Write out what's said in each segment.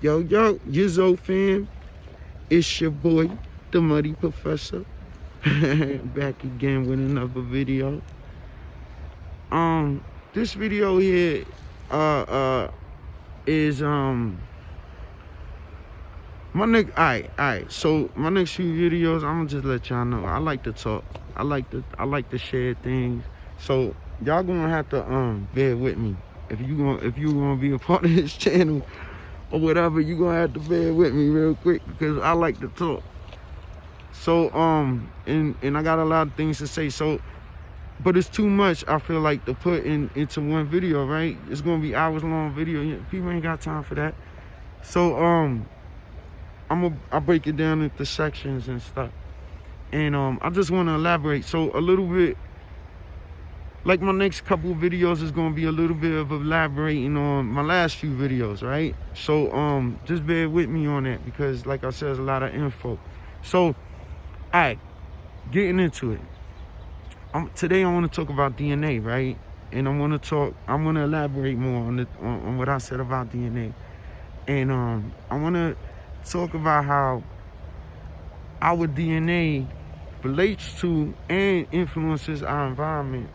Yo, Yizzo fam, it's your boy, the Muddy Professor, back again with another video. This video here, is my next. Alright. So my next few videos, I'm gonna just let y'all know. I like to talk. I like to share things. So y'all gonna have to bear with me if you gonna be a part of this channel or whatever. You gonna have to bear with me real quick because I like to talk. So and I got a lot of things to say. So, but it's too much. I feel like to put into one video, right? It's gonna be hours long video. People ain't got time for that. So I break it down into sections and stuff. And I just want to elaborate. So a little bit, like my next couple of videos is going to be a little bit of elaborating on my last few videos, right? So just bear with me on that because, like I said, there's a lot of info. So, all right, getting into it. Today I want to talk about DNA, right? And I'm going to elaborate more on what I said about DNA. And I want to talk about how our DNA relates to and influences our environment,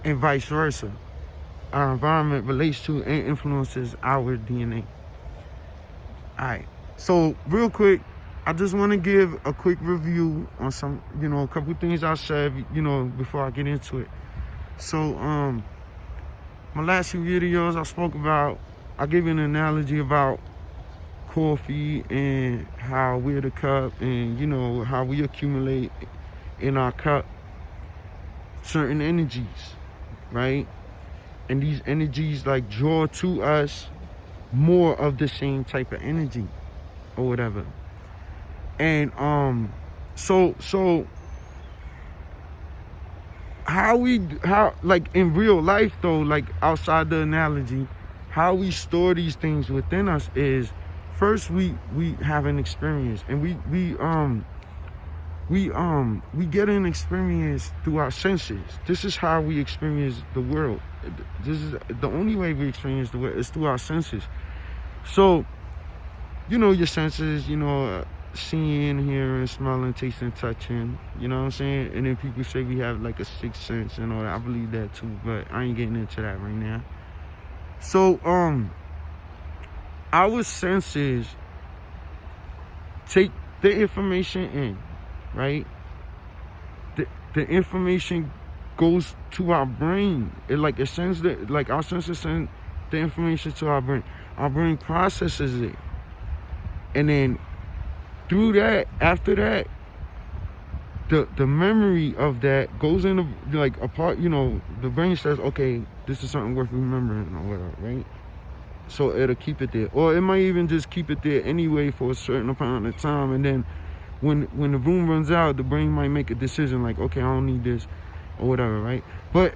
and vice versa. Our environment relates to and influences our DNA. All right. So real quick, I just want to give a quick review on some, a couple things I said, before I get into it. So my last few videos I gave an analogy about coffee and how we're the cup, and how we accumulate in our cup certain energies, right? And these energies like draw to us more of the same type of energy or whatever. And so how like in real life though, like outside the analogy, how we store these things within us is first we have an experience, and we get an experience through our senses. This is how we experience the world. This is the only way we experience the world is through our senses. So, your senses, seeing, hearing, smelling, tasting, touching, you know what I'm saying? And then people say we have like a sixth sense and all that. I believe that too, but I ain't getting into that right now. So, our senses take the information in, right? The information goes to our brain. It sends our senses send the information to our brain. Our brain processes it, and then through that, after that, the memory of that goes into like a part. The brain says, okay, this is something worth remembering or whatever, right? So it'll keep it there, or it might even just keep it there anyway for a certain amount of time, and then when the room runs out, the brain might make a decision like, okay, I don't need this or whatever, right? But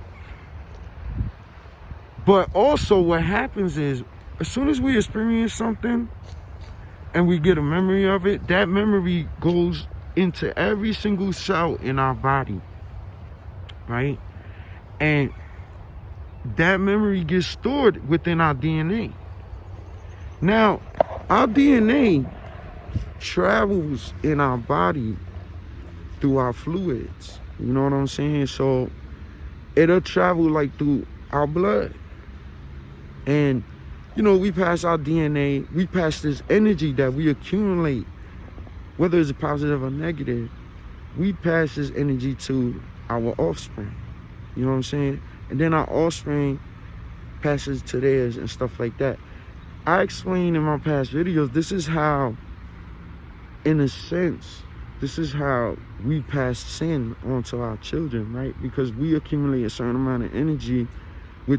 also what happens is, as soon as we experience something and we get a memory of it, that memory goes into every single cell in our body, right? And that memory gets stored within our DNA. Now, our DNA travels in our body through our fluids. You know what I'm saying? So it'll travel like through our blood. And, we pass our DNA, we pass this energy that we accumulate, whether it's positive or negative, we pass this energy to our offspring. You know what I'm saying? And then our offspring passes to theirs and stuff like that. I explained in my past videos, this is how, in a sense, this is how we pass sin onto our children, right? Because we accumulate a certain amount of energy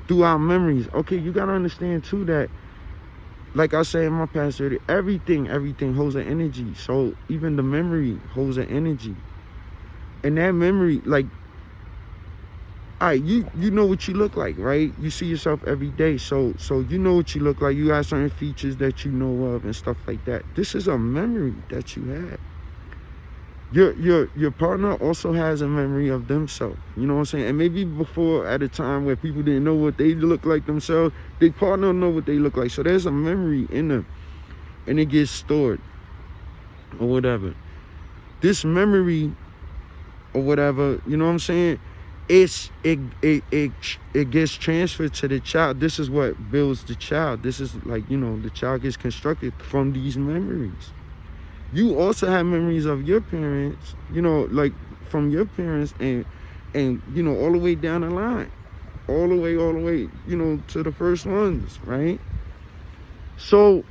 through our memories. Okay, you gotta understand too that, like I said in my past video, everything holds an energy. So even the memory holds an energy. And that memory, like, all right, you know what you look like, right? You see yourself every day, so you know what you look like. You have certain features that you know of and stuff like that. This is a memory that you have. Your partner also has a memory of themselves. You know what I'm saying? And maybe before, at a time where people didn't know what they look like themselves, their partner know what they look like. So there's a memory in them. and it gets stored or whatever. This memory or whatever, you know what I'm saying? It gets transferred to the child. This is what builds the child. This is like, you know, the child gets constructed from these memories. You also have memories of your parents, you know, like from your parents and you know, all the way down the line, all the way, you know, to the first ones, right? So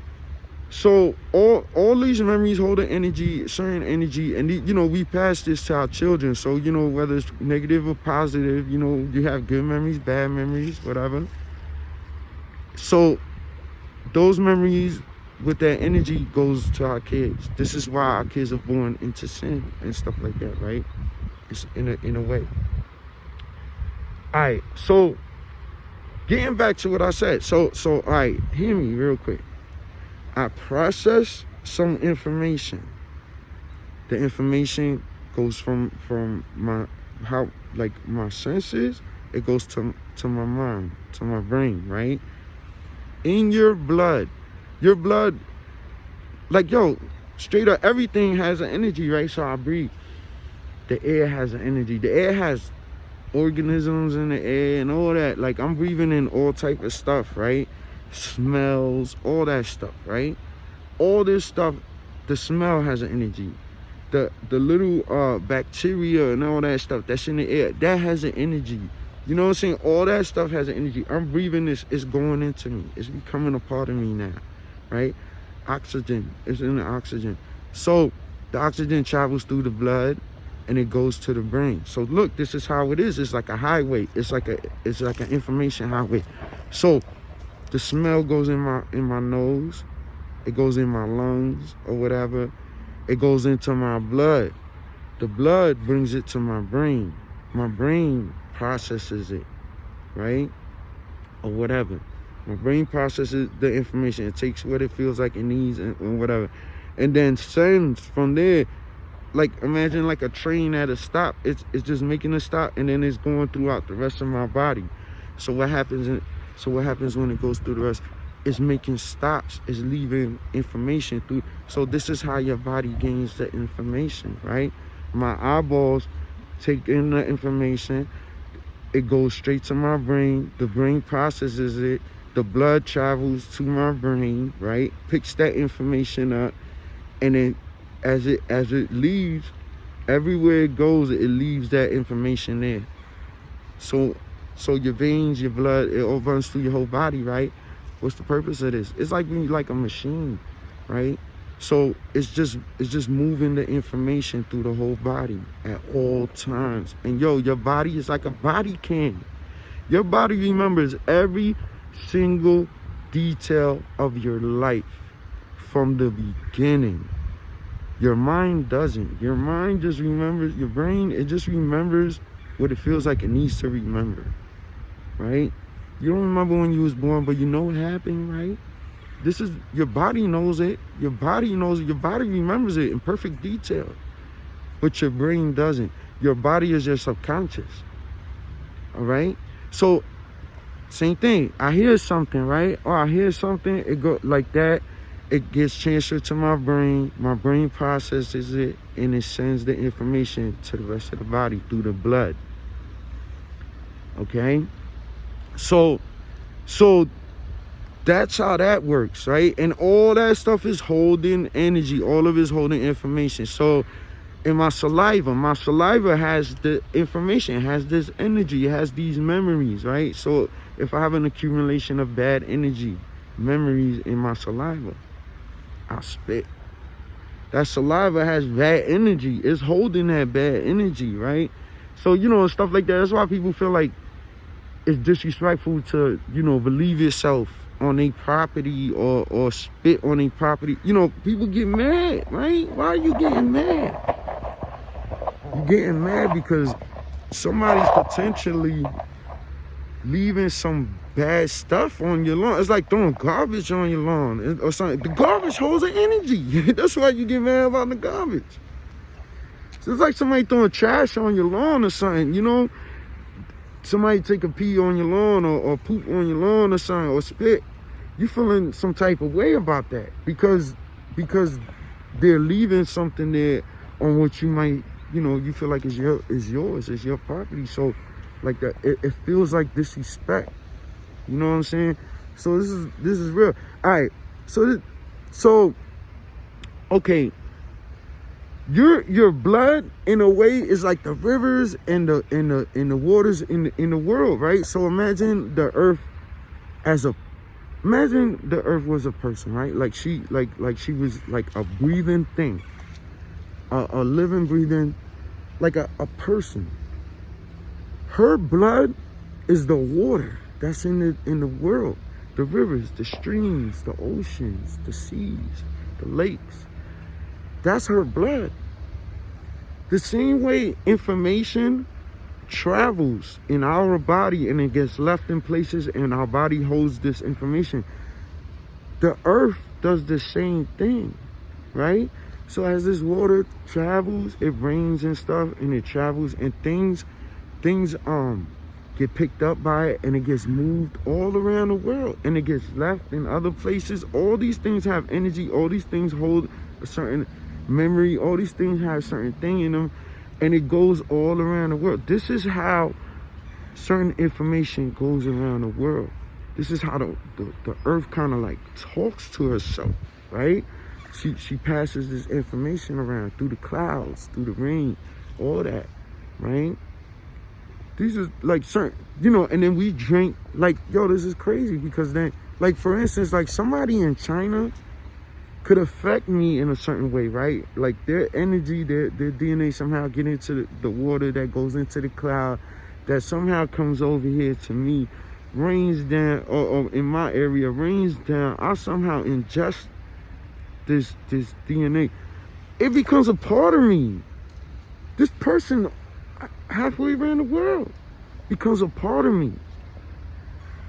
all these memories hold an energy, certain energy, and you know, we pass this to our children. So, you know, whether it's negative or positive, you know, you have good memories, bad memories, whatever. So those memories with that energy goes to our kids. This is why our kids are born into sin and stuff like that, right? It's in a way. All right, so getting back to what I said. So all right, hear me real quick. I process some information. The information goes from my senses. It goes to my mind, to my brain, right? In your blood, like, yo, straight up, everything has an energy, right? So I breathe. The air has an energy. The air has organisms in the air and all that. Like, I'm breathing in all type of stuff, right? Smells, all that stuff, right? All this stuff, the smell has an energy. The little bacteria and all that stuff that's in the air, that has an energy. You know what I'm saying? All that stuff has an energy. I'm breathing this, it's going into me. It's becoming a part of me now, right? Oxygen, it's in the oxygen. So the oxygen travels through the blood and it goes to the brain. So look, this is how it is. It's like a highway. It's like an information highway. So the smell goes in my nose. It goes in my lungs or whatever. It goes into my blood. The blood brings it to my brain. My brain processes it, right? Or whatever. My brain processes the information. It takes what it feels like it needs and whatever. And then sends from there, like, imagine like a train at a stop. It's just making a stop and then it's going throughout the rest of my body. So what happens when it goes through the rest? It's making stops. It's leaving information through. So this is how your body gains the information, right? My eyeballs take in the information. It goes straight to my brain. The brain processes it. The blood travels to my brain, right? Picks that information up. And then as it leaves, everywhere it goes, it leaves that information there. So your veins, your blood, it all runs through your whole body, right? What's the purpose of this? It's like being like a machine, right? So it's just moving the information through the whole body at all times. And yo, your body is like a body cam. Your body remembers every single detail of your life from the beginning. Your mind doesn't. Your mind just remembers, your brain, it just remembers what it feels like it needs to remember, right? You don't remember when you was born, but you know what happened, right? This is, your body knows it. Your body knows it. Your body remembers it in perfect detail, but your brain doesn't. Your body is your subconscious, all right? So, same thing. I hear something, right? Or I hear something, it go like that. It gets transferred to my brain. My brain processes it, and it sends the information to the rest of the body through the blood. Okay? So that's how that works, right? And all that stuff is holding energy. All of it is holding information. So in my saliva has the information, has this energy, it has these memories, right? So if I have an accumulation of bad energy, memories in my saliva, I'll spit. That saliva has bad energy. It's holding that bad energy, right? So, you know, stuff like that. That's why people feel like it's disrespectful to, you know, believe yourself on a property or spit on a property. You know, people get mad, right? Why are you getting mad? You're getting mad because somebody's potentially leaving some bad stuff on your lawn. It's like throwing garbage on your lawn or something. The garbage holds an energy. That's why you get mad about the garbage. So it's like somebody throwing trash on your lawn or something, you know? Somebody take a pee on your lawn or poop on your lawn or something or spit. You feeling some type of way about that because because they're leaving something there on what you might, you feel like is yours, it's your property. So like that, it feels like disrespect. You know what I'm saying? So this is real. All right. So okay. Your blood in a way is like the rivers and the waters in the world, right? So imagine the earth was a person, right? Like she was like a breathing thing, a living, breathing, like a person. Her blood is the water that's in the world, the rivers, the streams, the oceans, the seas, the lakes. That's her blood. The same way information travels in our body and it gets left in places and our body holds this information, the earth does the same thing, right? So as this water travels, it rains and stuff, and it travels, and things get picked up by it, and it gets moved all around the world, and it gets left in other places. All these things have energy. All these things hold a certain memory. All these things have a certain thing in them, and it goes all around the world. This is how certain information goes around the world. This is how the earth kind of like talks to herself, right? She passes this information around through the clouds, through the rain, all that, right? These are like certain, and then we drink, like, yo, this is crazy, because then, like, for instance, like somebody in China could affect me in a certain way, right? Like their energy, their DNA somehow get into the water that goes into the cloud, that somehow comes over here to me, rains down, or in my area, rains down. I somehow ingest this DNA. It becomes a part of me. This person halfway around the world becomes a part of me.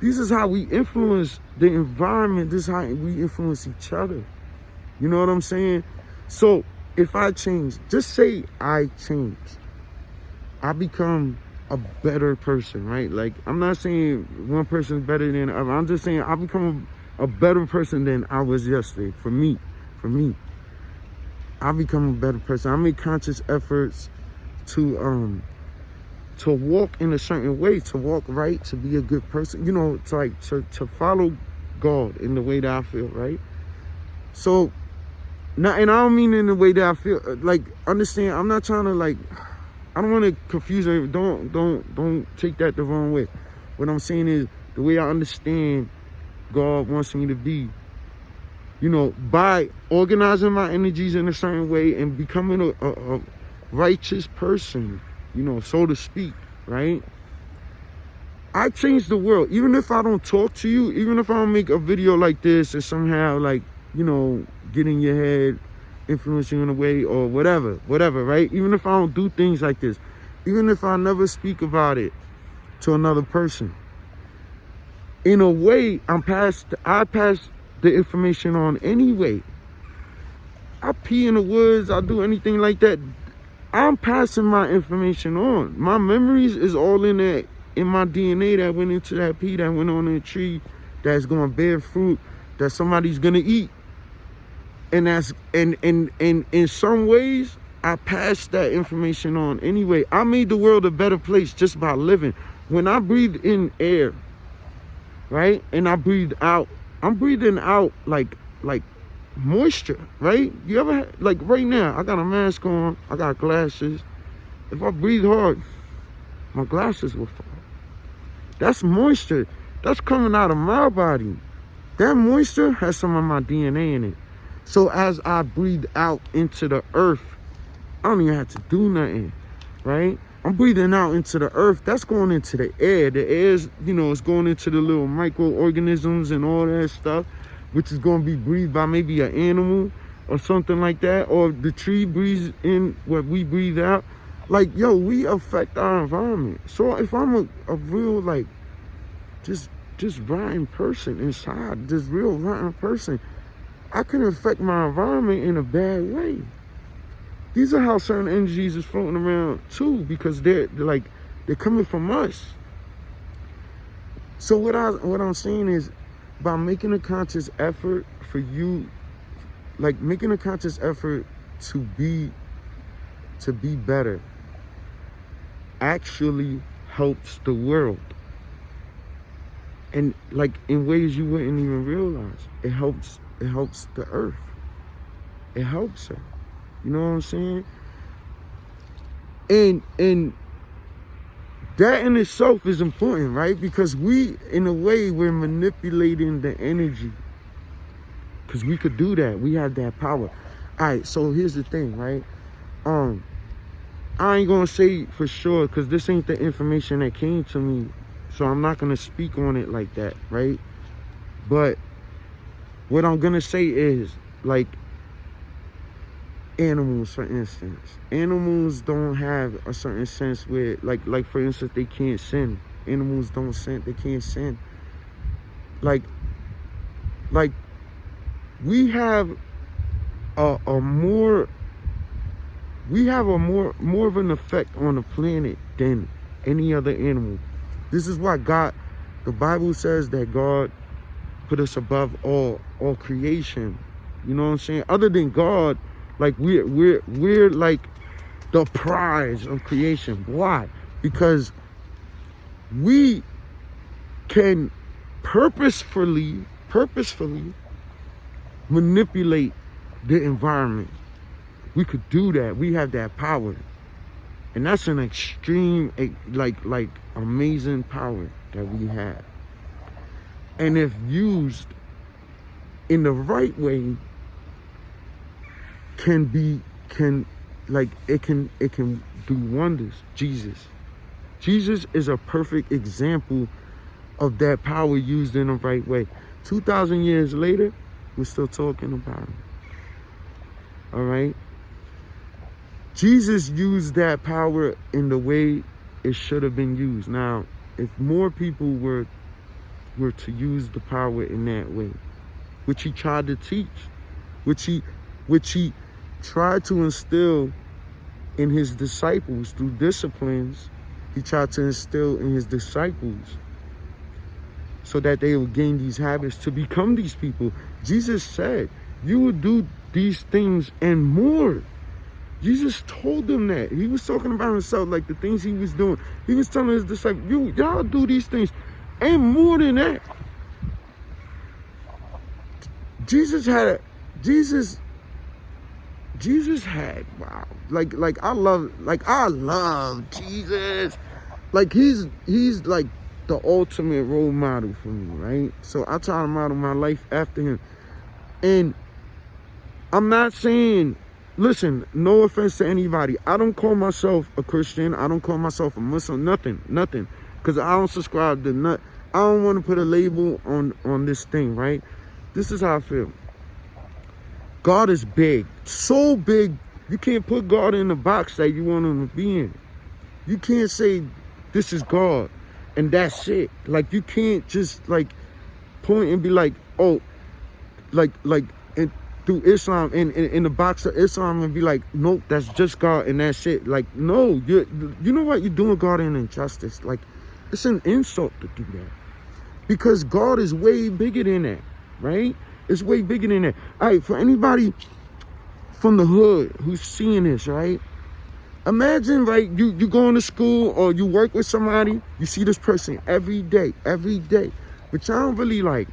This is how we influence the environment. This is how we influence each other. You know what I'm saying? So if I change, just say I change, I become a better person, right? Like, I'm not saying one person is better than the other. I'm just saying I become a better person than I was yesterday. For me, I become a better person. I make conscious efforts to walk in a certain way, to walk right, to be a good person, to follow God in the way that I feel, right? So now, and I don't mean in the way that I feel, like, understand, I'm not trying to, like, I don't want to confuse it. Don't take that the wrong way. What I'm saying is, the way I understand God wants me to be, by organizing my energies in a certain way and becoming a righteous person, so to speak, right? I change the world. Even if I don't talk to you, even if I don't make a video like this and somehow, like, get in your head, influencing in a way, or whatever, right? Even if I don't do things like this, even if I never speak about it to another person, in a way, I pass the information on anyway. I pee in the woods, I do anything like that, I'm passing my information on. My memories is all in my DNA that went into that pea, that went on a tree, that's gonna bear fruit, that somebody's gonna eat. And that's and in some ways, I passed that information on anyway. I made the world a better place just by living. When I breathe in air, right, and I breathe out, I'm breathing out like moisture, right? You ever, like, right now, I got a mask on, I got glasses. If I breathe hard, my glasses will fall. That's moisture. That's coming out of my body. That moisture has some of my DNA in it. So as I breathe out into the earth, I don't even have to do nothing, right? I'm breathing out into the earth. That's going into the air. The air's, it's going into the little microorganisms and all that stuff, which is going to be breathed by maybe an animal or something like that. Or the tree breathes in what we breathe out. Like, yo, we affect our environment. So if I'm a real, like, just rotten person inside, this real rotten person, I can affect my environment in a bad way. These are how certain energies is floating around too, because they're coming from us. So what I'm saying is, by making a conscious effort for you like making a conscious effort to be better actually helps the world. And like in ways you wouldn't even realize. It helps the earth. It helps her. You know what I'm saying? And that in itself is important, right? Because we, in a way, we're manipulating the energy. Because we could do that. We have that power. All right, so here's the thing, right? I ain't gonna say for sure, because this ain't the information that came to me. So I'm not gonna speak on it like that, right? But what I'm gonna say is, like, animals, for instance. Animals don't have a certain sense where, like for instance, they can't sin. Animals don't sin. They can't sin. Like we have more of an effect on the planet than any other animal. This is why the Bible says that God put us above all creation. You know what I'm saying? Other than God, like we're like the prize of creation. Why? Because we can purposefully manipulate the environment. We could do that. We have that power. And that's an extreme, like amazing power that we have. And if used in the right way, it can do wonders. Jesus is a perfect example of that power used in the right way. 2,000 years later, we're still talking about him. All right? Jesus used that power in the way it should have been used. Now, if more people were to use the power in that way, which he tried to teach, which he tried to instill in his disciples through disciplines, he tried to instill in his disciples so that they would gain these habits to become these people. Jesus said, you will do these things and more. Jesus told them that. He was talking about himself, like the things he was doing. He was telling his disciples, y'all do these things and more than that. Jesus had wow. Like I love Jesus. Like he's like the ultimate role model for me, right? So I try to model my life after him. And I'm not saying, listen, no offense to anybody. I don't call myself a Christian. I don't call myself a Muslim. Nothing. Because I don't subscribe to nut. I don't want to put a label on this thing, right? This is how I feel. God is big. So big, you can't put God in the box that you want him to be in. You can't say, this is God, and that's it. Like, you can't just, like, point and be like, oh, like, and through Islam, in the box of Islam, and be like, nope, that's just God, and that's it. Like, no, you know what? You're doing God an injustice. Like, it's an insult to do that. Because God is way bigger than that, right? It's way bigger than that. All right, for anybody from the hood who's seeing this, right? Imagine, right, you going to school or you work with somebody, you see this person every day, but y'all don't really like,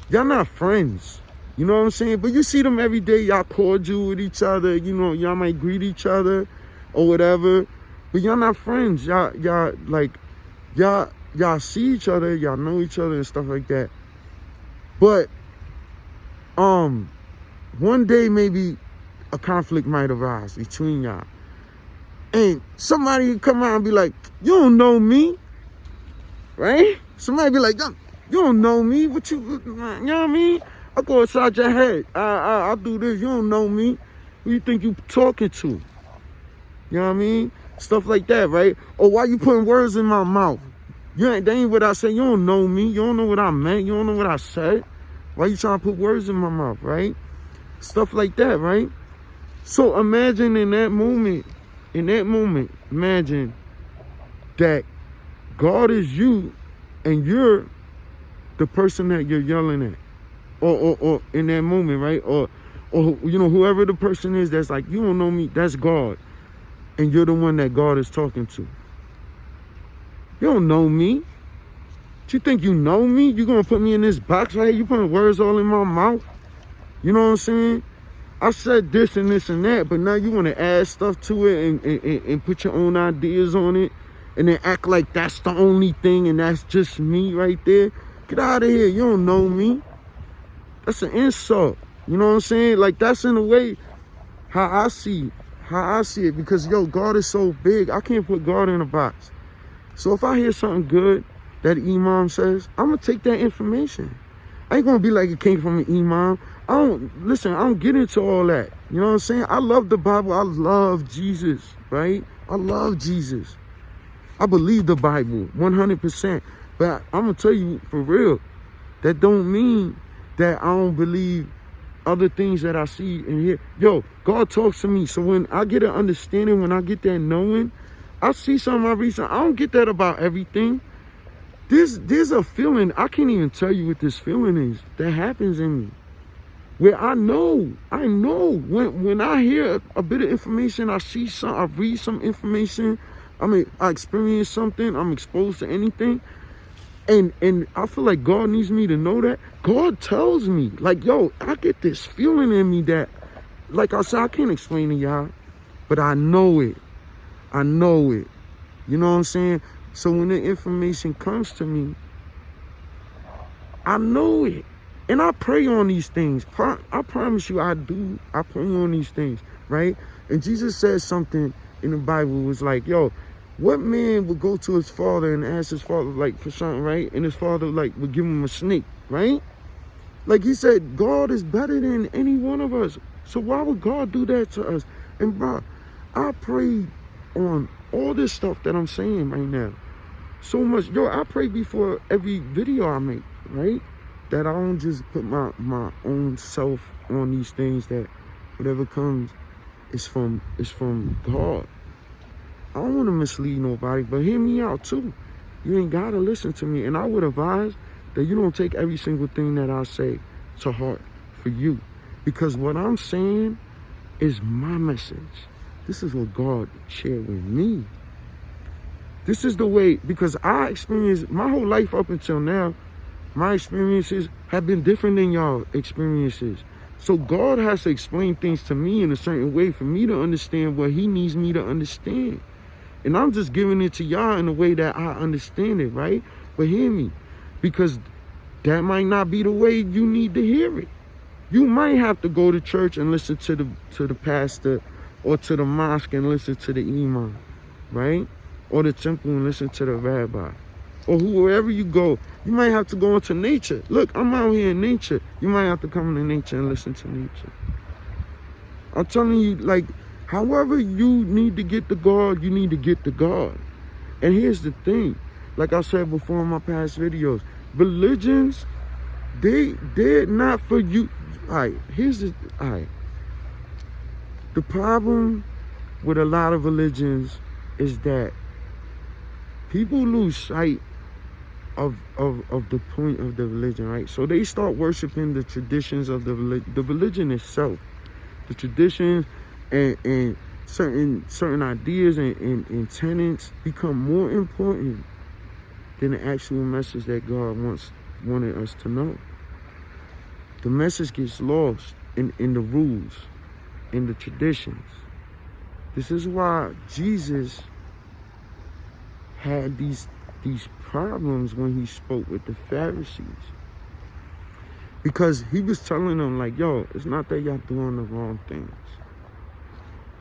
y'all not friends, you know what I'm saying? But you see them every day, y'all cordial with each other, you know, y'all might greet each other or whatever, but y'all not friends. Y'all see each other, y'all know each other and stuff like that. But one day maybe a conflict might arise between y'all. And somebody come out and be like, you don't know me, right? Somebody be like, you don't know me. What you know what I mean? I'll go inside your head. I'll do this. You don't know me. Who you think you talking to? You know what I mean? Stuff like that, right? Or why you putting words in my mouth? That ain't what I said. You don't know me. You don't know what I meant. You don't know what I said. Why you trying to put words in my mouth, right? Stuff like that, right? So imagine in that moment, imagine that God is you and you're the person that you're yelling at. Or in that moment, right? Or or whoever the person is that's like, you don't know me, that's God, and you're the one that God is talking to. You don't know me. You think you know me? You gonna put me in this box right here? You putting words all in my mouth? You know what I'm saying? I said this and this and that, but now you want to add stuff to it and put your own ideas on it, and then act like that's the only thing and that's just me right there. Get out of here. You don't know me. That's an insult. You know what I'm saying? Like, that's in a way how I see it, because God is so big. I can't put God in a box. So if I hear something good that Imam says, I'm gonna take that information. I ain't gonna be like it came from an Imam. I don't get into all that. You know what I'm saying? I love the Bible. I love Jesus, right? I love Jesus. I believe the Bible 100%. But I'm gonna tell you for real, that don't mean that I don't believe other things that I see and hear. God talks to me. So when I get an understanding, when I get that knowing, I see something I read something. I don't get that about everything. There's a feeling, I can't even tell you what this feeling is that happens in me, where I know when I hear a bit of information, I see some, I read some information, I experience something, I'm exposed to anything, and I feel like God needs me to know that. God tells me, like, I get this feeling in me that, like I said, I can't explain to y'all, but I know it. You know what I'm saying? So when the information comes to me, I know it. And I pray on these things. I promise you I do. I pray on these things, right? And Jesus says something in the Bible. It was like, what man would go to his father and ask his father, like, for something, right? And his father, like, would give him a snake, right? Like, he said, God is better than any one of us. So why would God do that to us? And bro, I pray on all this stuff that I'm saying right now so much. I pray before every video I make, right? That I don't just put my own self on these things, that whatever comes is from God. I don't want to mislead nobody, but hear me out too. You ain't gotta listen to me. And I would advise that you don't take every single thing that I say to heart for you, because what I'm saying is my message. This is what God shared with me. This is the way, because I experienced my whole life up until now, my experiences have been different than y'all experiences. So God has to explain things to me in a certain way for me to understand what he needs me to understand. And I'm just giving it to y'all in a way that I understand it, right? But hear me, because that might not be the way you need to hear it. You might have to go to church and listen to the pastor, or to the mosque and listen to the imam, right? Or the temple and listen to the rabbi. Or wherever you go, you might have to go into nature. Look, I'm out here in nature. You might have to come into nature and listen to nature. I'm telling you, like, however you need to get to God, you need to get to God. And here's the thing, like I said before in my past videos, religions, they're not for you. The problem with a lot of religions is that people lose sight of the point of the religion, right? So they start worshiping the traditions of the religion itself, the traditions and certain ideas and tenets become more important than the actual message that God wanted us to know. The message gets lost in the rules, in the traditions. This is why Jesus had these problems when he spoke with the Pharisees, because he was telling them, like, it's not that y'all doing the wrong things.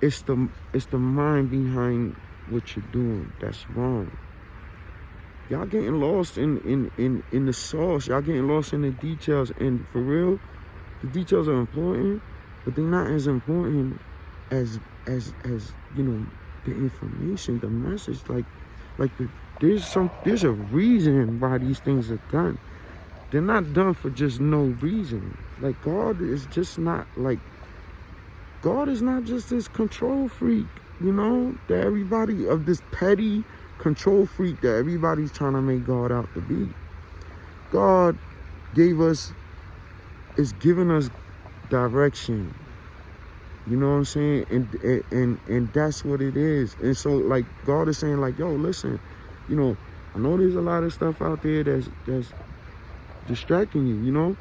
It's the mind behind what you're doing that's wrong. Y'all getting lost in the sauce. Y'all getting lost in the details. And for real, the details are important, but they're not as important as the information, the message. There's a reason why these things are done. They're not done for just no reason. Like, God is not just this control freak, that everybody, of this petty control freak that everybody's trying to make God out to be. God is giving us direction. You know what I'm saying? And that's what it is. And so like God is saying like, yo, listen, you know, I know there's a lot of stuff out there that's distracting you, you know?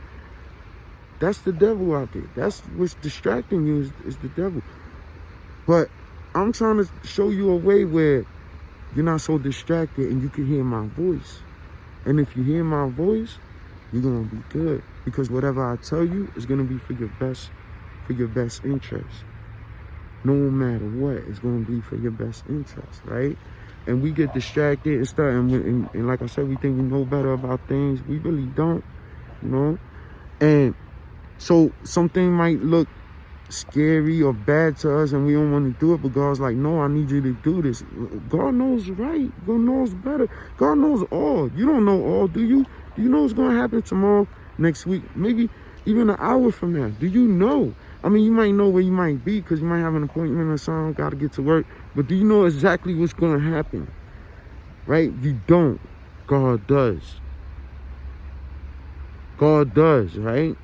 That's the devil out there. That's what's distracting you is the devil. But I'm trying to show you a way where you're not so distracted and you can hear my voice. And if you hear my voice, you're gonna be good. Because whatever I tell you is gonna be for your best interest. No matter what, it's gonna be for your best interest, right? And we get distracted and stuff, and like I said, we think we know better about things. We really don't, you know? And so something might look scary or bad to us and we don't want to do it, but God's like, no, I need you to do this. God knows right. God knows better. God knows all. You don't know all, do you? Do you know what's going to happen tomorrow, next week, maybe even an hour from now? Do you know? I mean, you might know where you might be because you might have an appointment or something, got to get to work, but do you know exactly what's going to happen? Right? You don't. God does. God does, right?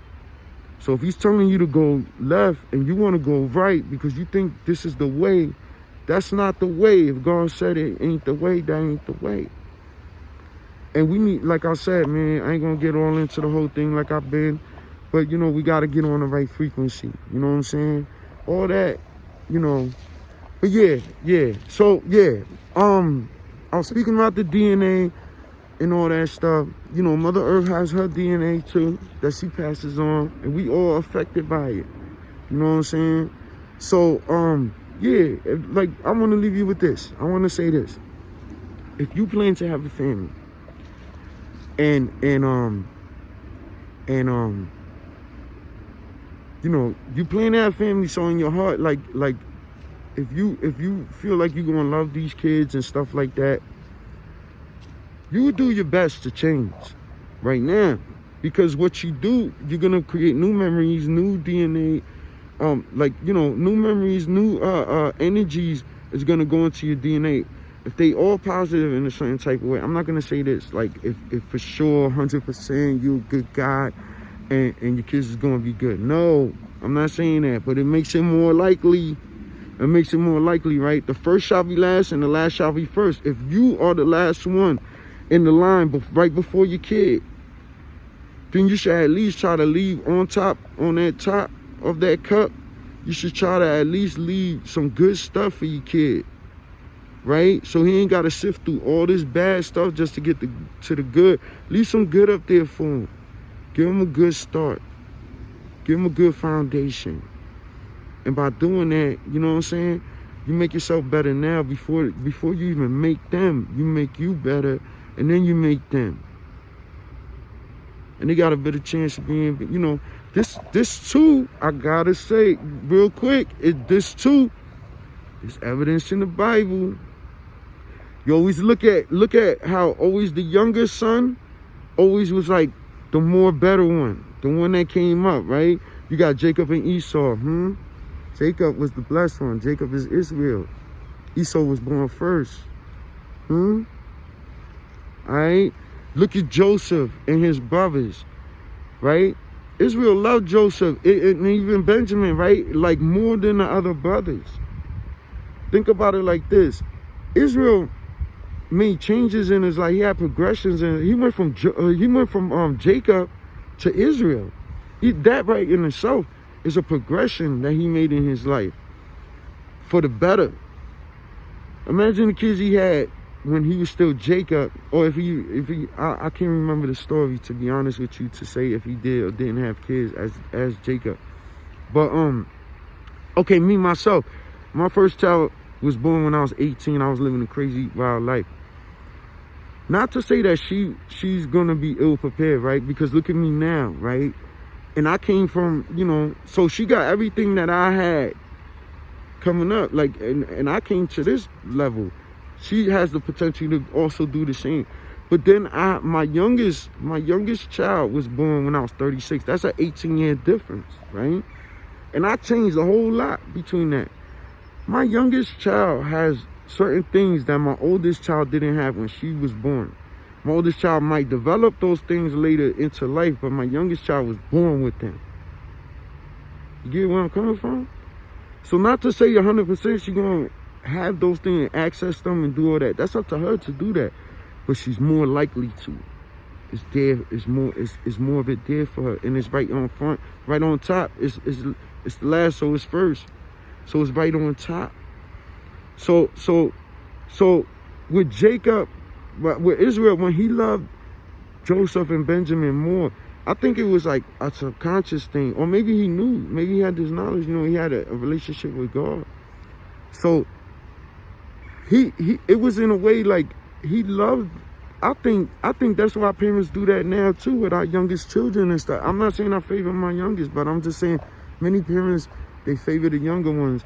So if he's telling you to go left and you want to go right because you think this is the way, that's not the way. If God said it ain't the way, that ain't the way. And we need, like I said, man, I ain't going to get all into the whole thing like I've been. But, you know, we got to get on the right frequency. You know what I'm saying? All that, you know. But yeah. So, yeah. I was speaking about the DNA and all that stuff. You know, Mother Earth has her DNA too that she passes on, and we all affected by it. You know what I'm saying? So yeah, like I want to leave you with this. I want to say this: if you plan to have a family, and you know, you plan to have family, so in your heart, like if you feel like you're gonna love these kids and stuff like that, you do your best to change right now, because what you do, you're gonna create new memories, new DNA, like, you know, new memories, new energies is gonna go into your DNA. If they all positive in a certain type of way, I'm not gonna say this, like if for sure 100% you're a good guy and your kids is gonna be good. No, I'm not saying that, but it makes it more likely. It makes it more likely, right? The first shall be last and the last shall be first. If you are the last one in the line right before your kid, then you should at least try to leave on that top of that cup. You should try to at least leave some good stuff for your kid, right? So he ain't got to sift through all this bad stuff just to get to the good. Leave some good up there for him. Give him a good start. Give him a good foundation. And by doing that, you know what I'm saying, you make yourself better now before you even make them. You make you better, and then you make them. And they got a better chance of being, you know, this too, I gotta say real quick, this too is evidence in the Bible. You always look at how always the younger son always was like the more better one, the one that came up, right? You got Jacob and Esau. Jacob was the blessed one. Jacob is Israel. Esau was born first. All right? Look at Joseph and his brothers, right? Israel loved Joseph and even Benjamin, right? Like more than the other brothers. Think about it like this. Israel made changes in his life. He had progressions, and he went from Jacob to Israel. That right in itself is a progression that he made in his life for the better. Imagine the kids he had when he was still Jacob, or if he I can't remember the story, to be honest with you, to say if he did or didn't have kids as Jacob. But okay, me myself, my first child was born when I was 18. I was living a crazy wild life. Not to say that she's gonna be ill prepared, right? Because look at me now, right? And I came from, you know, so she got everything that I had coming up, like, and I came to this level. She has the potential to also do the same. But then my youngest child was born when I was 36. That's an 18-year difference, right? And I changed a whole lot between that. My youngest child has certain things that my oldest child didn't have when she was born. My oldest child might develop those things later into life, but my youngest child was born with them. You get where I'm coming from? So not to say 100% she's going to have those things and access them and do all that. That's up to her to do that. But she's more likely to. It's there. It's more of it there for her. And it's right on front, right on top. It's the last, so it's first. So it's right on top. So with Jacob, with Israel, when he loved Joseph and Benjamin more, I think it was like a subconscious thing. Or maybe he knew. Maybe he had this knowledge. You know, he had a relationship with God. So it was in a way like he loved. I think that's why parents do that now too with our youngest children and stuff. I'm not saying I favor my youngest, but I'm just saying many parents, they favor the younger ones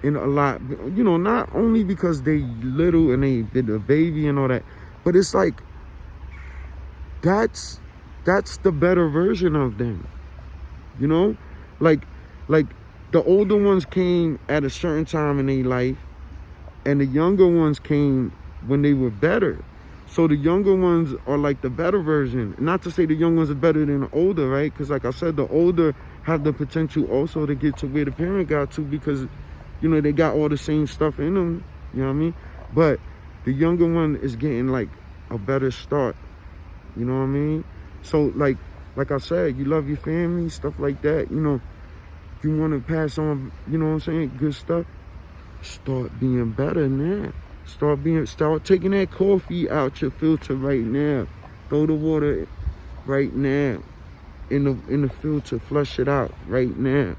in a lot. You know, not only because they little and they did a baby and all that, but it's like that's the better version of them. You know, like the older ones came at a certain time in their life, and the younger ones came when they were better. So the younger ones are like the better version. Not to say the young ones are better than the older, right? Because like I said, the older have the potential also to get to where the parent got to, because, you know, they got all the same stuff in them. You know what I mean? But the younger one is getting like a better start. You know what I mean? So like I said, you love your family, stuff like that. You know, if you want to pass on, you know what I'm saying, good stuff, start being better now. Start taking that coffee out your filter right now. Throw the water right now in the filter. Flush it out right now.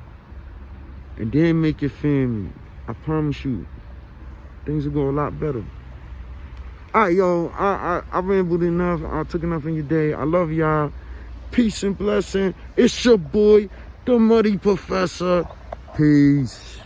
And then make your family. I promise you, things will go a lot better. Alright, yo, I rambled enough. I took enough in your day. I love y'all. Peace and blessing. It's your boy, the Muddy Professor. Peace.